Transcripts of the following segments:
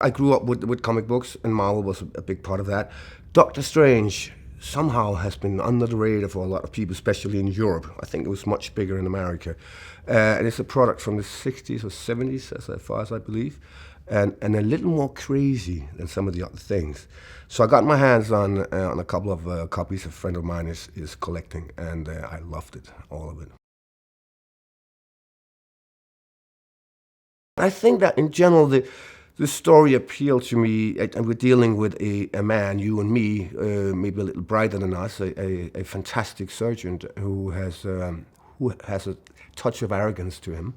I grew up with comic books, and Marvel was a big part of that. Doctor Strange somehow has been under the radar for a lot of people, especially in Europe. I think it was much bigger in America. And it's a product from the 60s or 70s, as far as I believe, and a little more crazy than some of the other things. So I got my hands on a couple of copies a friend of mine is collecting, and I loved it, all of it. I think that in general, the story appealed to me, and we're dealing with a man, you and me, maybe a little brighter than us, a fantastic surgeon who has a touch of arrogance to him.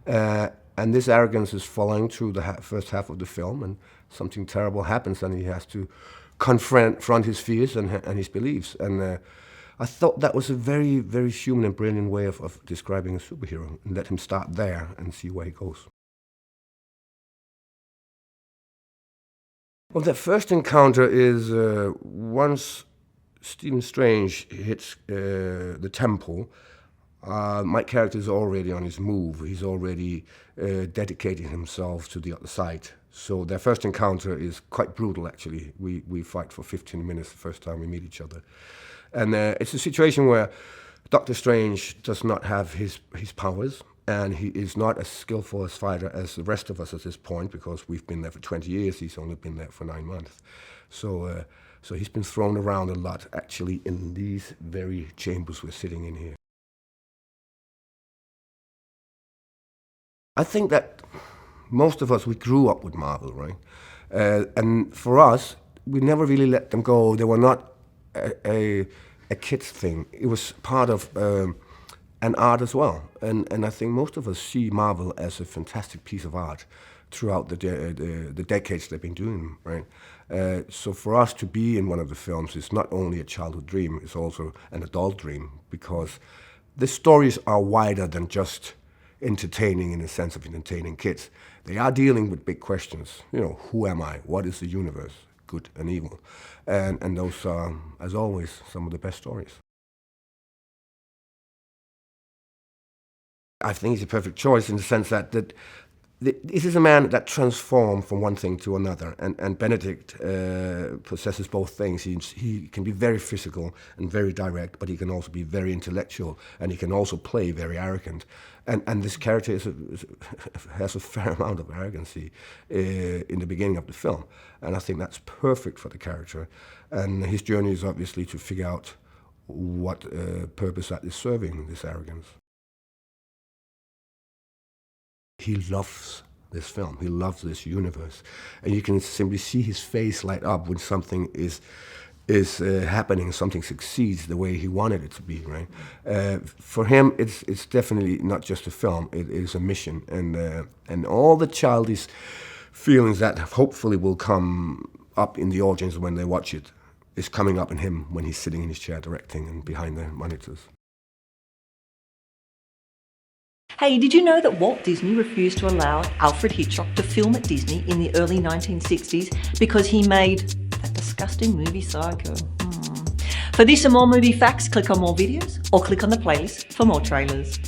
And this arrogance is following through the first half of the film, and something terrible happens, and he has to confront his fears and his beliefs. And I thought that was a very, very human and brilliant way of describing a superhero, and let him start there and see where he goes. Well, the first encounter is once Stephen Strange hits the temple. My character is already on his move. He's already dedicating himself to the other side. So their first encounter is quite brutal, actually. We fight for 15 minutes the first time we meet each other. And it's a situation where Doctor Strange does not have his powers, and he is not as skillful a fighter as the rest of us at this point, because we've been there for 20 years. He's only been there for 9 months. So he's been thrown around a lot, actually, in these very chambers we're sitting in here. I think that most of us, we grew up with Marvel, right? And for us, we never really let them go. They were not a kid's thing. It was part of an art as well. And I think most of us see Marvel as a fantastic piece of art throughout the decades they've been doing, right? So for us to be in one of the films is not only a childhood dream, it's also an adult dream, because the stories are wider than just entertaining in the sense of entertaining kids. They are dealing with big questions. You know, who am I? What is the universe? Good and evil. And those are, as always, some of the best stories. I think he's a perfect choice in the sense that this is a man that transformed from one thing to another, and Benedict possesses both things. He can be very physical and very direct, but he can also be very intellectual, and he can also play very arrogant. And this character has a fair amount of arrogancy in the beginning of the film, and I think that's perfect for the character. And his journey is obviously to figure out what purpose that is serving, this arrogance. He loves this film. He loves this universe, and you can simply see his face light up when something is happening, something succeeds the way he wanted it to be. Right? For him, it's definitely not just a film. It is a mission, and all the childish feelings that hopefully will come up in the audience when they watch it is coming up in him when he's sitting in his chair directing and behind the monitors. Hey, did you know that Walt Disney refused to allow Alfred Hitchcock to film at Disney in the early 1960s because he made that disgusting movie Psycho? For this and more movie facts, click on more videos or click on the playlist for more trailers.